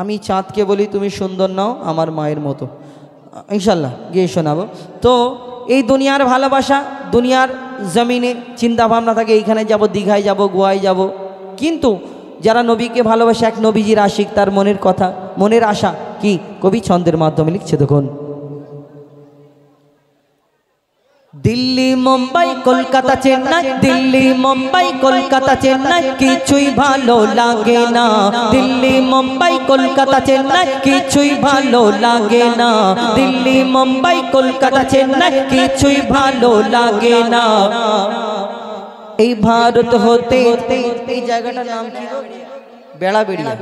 আমি চাঁদকে বলি তুমি সুন্দর নাও আমার মায়ের মতো, ইনশাল্লাহ গিয়ে শোনাবো। তো এই দুনিয়ার ভালোবাসা, দুনিয়ার জমিনে চিন্তা ভাবনা থাকে এইখানে যাব, দীঘায় যাব, গোয়ায় যাব, কিন্তু যারা নবীকে ভালোবাসে, এক নবীজির আশিক, তার মনের কথা, মনের আশা কি কবি ছন্দের মাধ্যমে লিখছে। দেখুন, দিল্লি মুম্বাই কলকাতা চেন্নাই, দিল্লি মুম্বাই কলকাতা চেন্নাই কিছুই ভালো লাগে না, দিল্লি মুম্বাই কলকাতা চেন্নাই কিছুই ভালো লাগে না, দিল্লি মুম্বাই কলকাতা চেন্নাই কিছুই ভালো লাগে না। এই ভারত হতে, এই জায়গাটার নাম কি? বেড়াবেড়িয়া।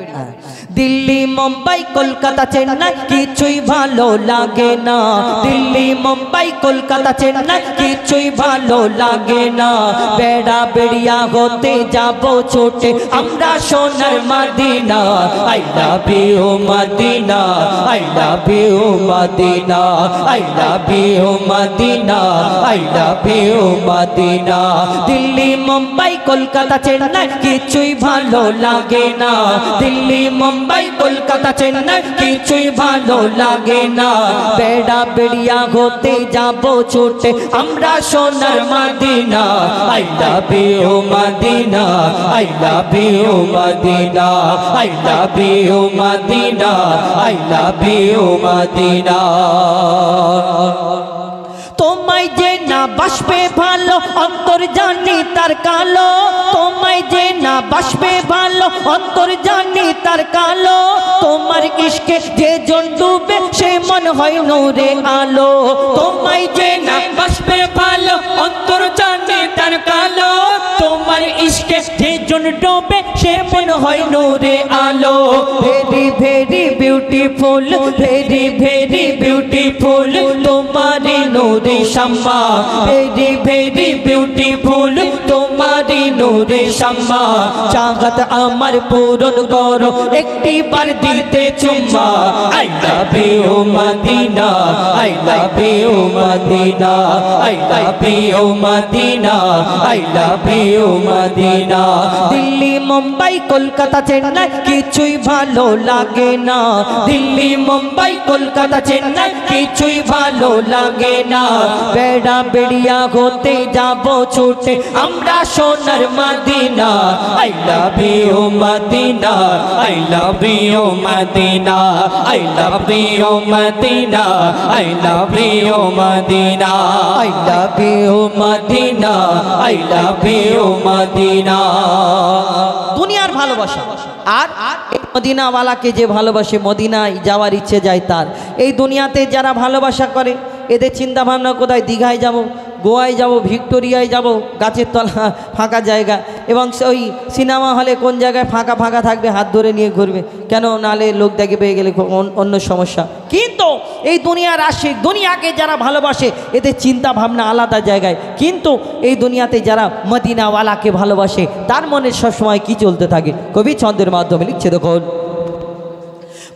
দিল্লি মুম্বাই কলকাতা চেন্নাই কিছুই ভালো লাগে না, দিল্লি মুম্বাই কলকাতা চেন্নাই কিছুই ভালো লাগে না। বেড়াবেড়িয়া হতে যাব ছোটে আমরা সোনার Medina, I love you Medina, I love you Medina, I love you Medina, I love you Medina. Delhi Mumbai Kolkata Chennai কিছুই ভালো লাগে না, দিল্লি মুম্বাই কলকাতা চেন্নাই কিছুই ভালো লাগে না। বেড়াবেড়িয়া হতে যাব ছোটে আমরা সোনার Medina, I love you Medina, I love you Medina, I love you Medina, I love you Medina. তোমায় যে না বাসবে ভালো অন্তর জানি তার কালো, তোমায় যে না বাসবে ভালো অন্তর জানি তার কালো, তোমার ইশকে যে জন ডুবে সে মন হয় নূরে আলো। তোমায় যে না বাসবে ভালো অন্তর জানি তার কালো, তোমার ইশকে যে জন ডুবে সে মন হয় নূরে আলো। Very very beautiful, very very beautiful তোমারি নূরে শাম্মা, ভেরি ভেরি বিউটিফুল তোমারি নূরে শাম্মা। চাহত আমার পূরণ করো একটি বার দিতে চুম্মা, I love you Medina, I love you Medina, I love you Medina, I love you Medina. Delhi Mumbai Kolkata Chennai কিছুই ভালো লাগে না, দিল্লি মুম্বাই কলকাতা চেন্নাই কিছুই ভালো লাগে না। বেড়াবেড়িয়া হতে যাব ছুটে আমরা সোনার Medina, I love you Medina, I love you Medina, I love you Medina, I love you Medina, I love you Medina, I love you Medina. দুনিয়ার ভালোবাসা আর মদিনাওয়ালাকে যে ভালোবাসে, মদিনায় যাওয়ার ইচ্ছে যায় তার। এই দুনিয়াতে যারা ভালোবাসা করে এদের চিন্তা ভাবনা কোথায়, দীঘায় যাব, গোয়ায় যাব, ভিক্টোরিয়ায় যাব, গাছের তলা ফাঁকা জায়গা, এবং ওই সিনেমা হলে কোন জায়গায় ফাঁকা ফাঁকা থাকবে হাত ধরে নিয়ে ঘুরবে, কেন নালে লোক দেখে পেয়ে গেলে অন্য সমস্যা। কিন্তু এই দুনিয়ার আশিক, দুনিয়াকে যারা ভালোবাসে এদের চিন্তা ভাবনা আলাদা জায়গায়, কিন্তু এই দুনিয়াতে যারা মদিনাওয়ালাকে ভালোবাসে তার মনে সবসময় কি চলতে থাকে কবি ছন্দের মাধ্যমে লিখছে। দেখুন,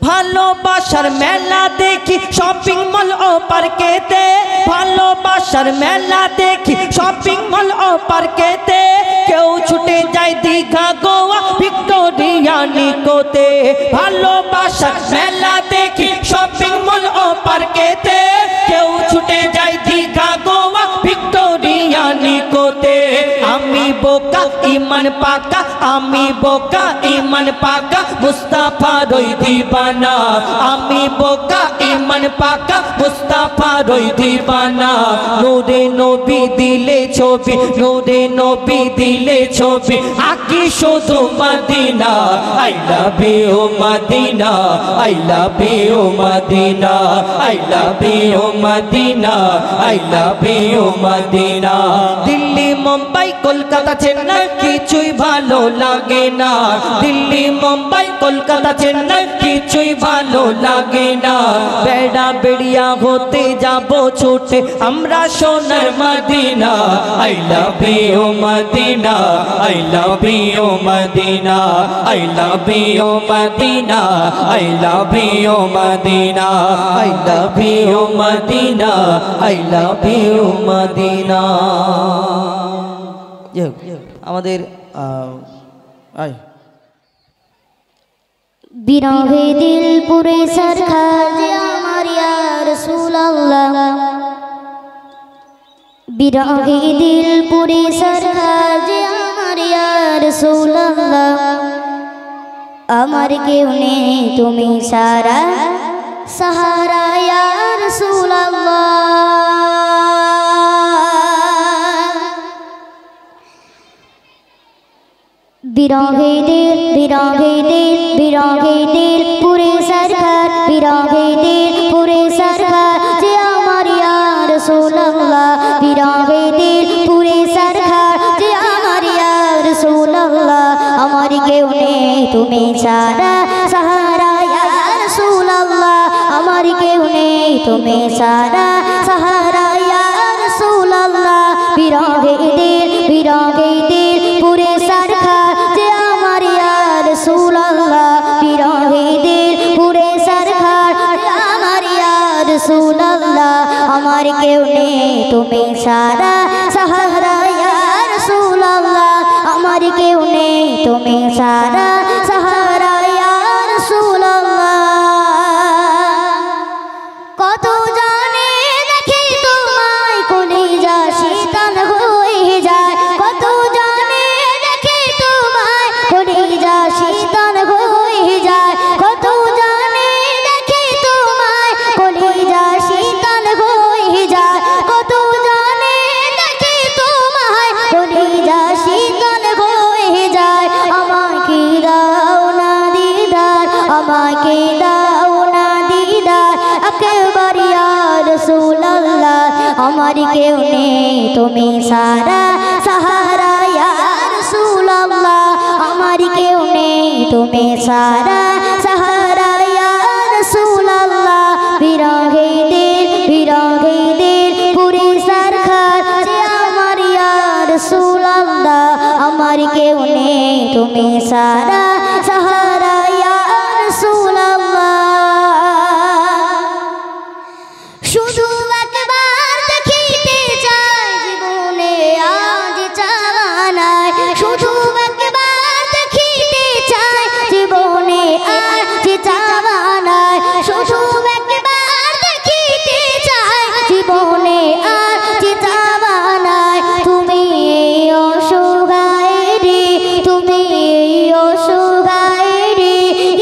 ভালোবাসার মেলা দেখি শপিং মল ও পার্কেতে, ভালোবাসার মেলা দেখি শপিং মল ও পার্কেতে, কেউ ছুটে যায় দীঘা গোয়া ভিক্টোরিয়া নিকোতে। ভালোবাসার মেলা দেখি শপিং মল ও পার্কেতে, কেউ ছুটে যায় দীঘা গোয়া ভিক্টোরিয়া নিকোতে। আমি বোকা ইমান পাকা, আমি বোকা ইমান পাকা মুস্তাফা রই দিবানা, আমি বোকা ইমান পাকা মুস্তাফা রই দিবানা। নূরে নবী দিলে ছবি, নূরে নবী দিলে ছবি আকি শুধু Medina, I love you Medina, I love you Medina, I love you Medina, I love you Medina. Delhi Mumbai Kolkata Chennai কিছুই ভালো লাগে না, দিল্লি মুম্বাই কলকাতা চেন্নাই কিছুই ভালো লাগে না। বেড়াবেড়িয়া হতে যাব ছুটে আমরা সোনার Medina, I love you Medina, I love you Medina, I love you Medina, I love you Medina, I love you Medina, I love you Medina. আমাদের বিরহে দিল পুরে সরখার যে আমার ইয়া রাসূলুল্লাহ বিরহে দিল পুরে সরখার যে আমার ইয়া রাসূলুল্লাহ আমার কেউ নেই তুমি সারা सहारा या रसूल अल्लाह बिरहे दिल पूरे सरकार बिरहे दिल पूरे सरकार जे अमर या रसूल अल्लाह बिरहे दिल पूरे सरकार जे अमर या रसूल अल्लाह अमर केउ नेई तुमी सारा सहारा या रसूल अल्लाह अमर केउ नेई तुमी सारा सहारा या रसूल अल्लाह बिरहे दिल पूरे सरकार जे अमर या रसूल अल्लाह बिरहे दिल पूरे सरकार जे अमर या रसूल अल्लाह अमर केउ नेई तुमी सारा सहारा या रसूल अल्लाह अमर केउ नेई तुमी सारा सहारा या रसूल अल्लाह কত জানে দেখি তোমায় কলিজা শীতল হয়ে যায় কত জানে দেখি তোমায় কলিজা শীতল হয়ে যায় কত জানে দেখি তোমায় কলিজা শীতল হয়ে যায় কত জানে দেখি তোমায় কলিজা শীতল হয়ে যায় আমাকে দাও না দিদার আমাকে দাও না দিদার अकबर या रसूल अल्लाह अमर केउ नेई तुमी सारा सहारा या रसूल अल्लाह अमर केउ नेई तुमी सारा सहारा या रसूल अल्लाह बिरहे दिल पूरे सरकार जे अमर या रसूल अल्लाह अमर केउ नेई तुमी सारा सहारा या रसूल अल्लाह শুধু একবার দেখিতে চাই জীবনে আজ চাওয়ানাই শুধু একবার দেখিতে চাই জীবনে আজ চাওয়ানাই শুধু একবার দেখিতে চাই জীবনে আজ চাওয়ানাই তুমি এই অসহায় রে তুমি এই অসহায় রে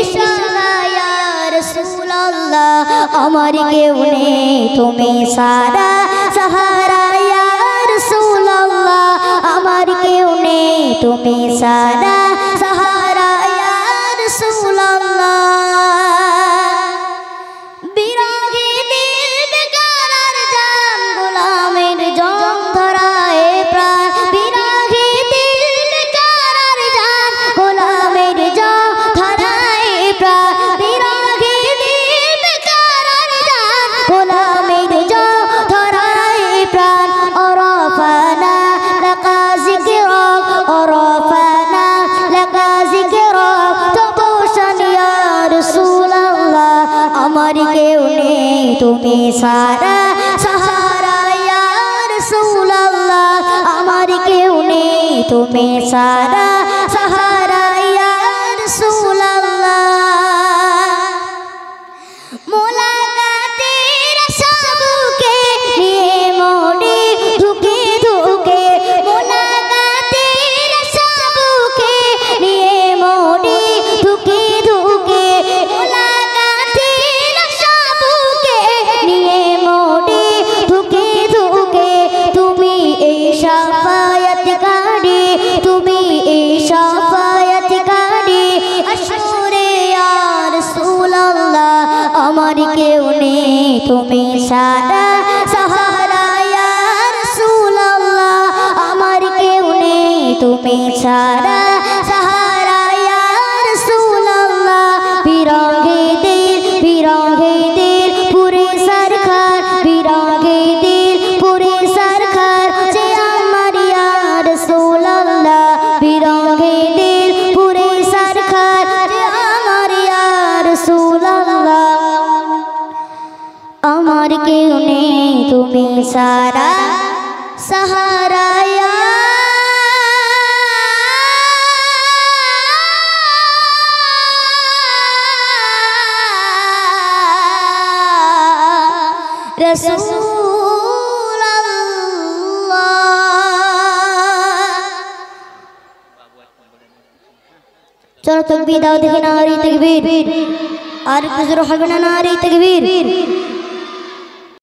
ইশারা ইয়া রাসূলুল্লাহ अमर केउ नेई तुमी सारा सहारा या रसूल अल्लाह अमर केउ नेई तुमी सारा सहारा या रसूल अल्लाह बिरहे दिल बेकरार जान गोलामेर जम धराए प्राण बिरहे दिल बेकरार जान गोलामेर जम धराए प्राण बिरहे গোলামের জো ধরায় প্রাণ অরফানা লাকা যিকরাক অরফানা লাকা যিকরাক তবশন ইয়া রাসূলুল্লাহ আমার কেউ নেই তুমি সারা সহারা ইয়া রাসূলুল্লাহ আমার কেউ নেই তুমি সারা সহারা ইয়া রাসূলুল্লাহ अमर केउ नेई तुमी सारा सहारा या रसूल अल्लाह अमर केउ नेई तुमी सारा सहारा या रसूल अल्लाह बिरहे दिल पूरे सरकार बिरहे दिल पूरे सरकार जे अमर या रसूल अल्लाह बिरहे दिल पूरे सरकार जे अमर या रसूल अल्लाह अमर केउ नेई तुमी सारा सहारा या রাসূলুল্লাহ। চলো তাকবীর দাও দেখি নারে তাকবীর, আর কিছু হবে না নারে তাকবীর।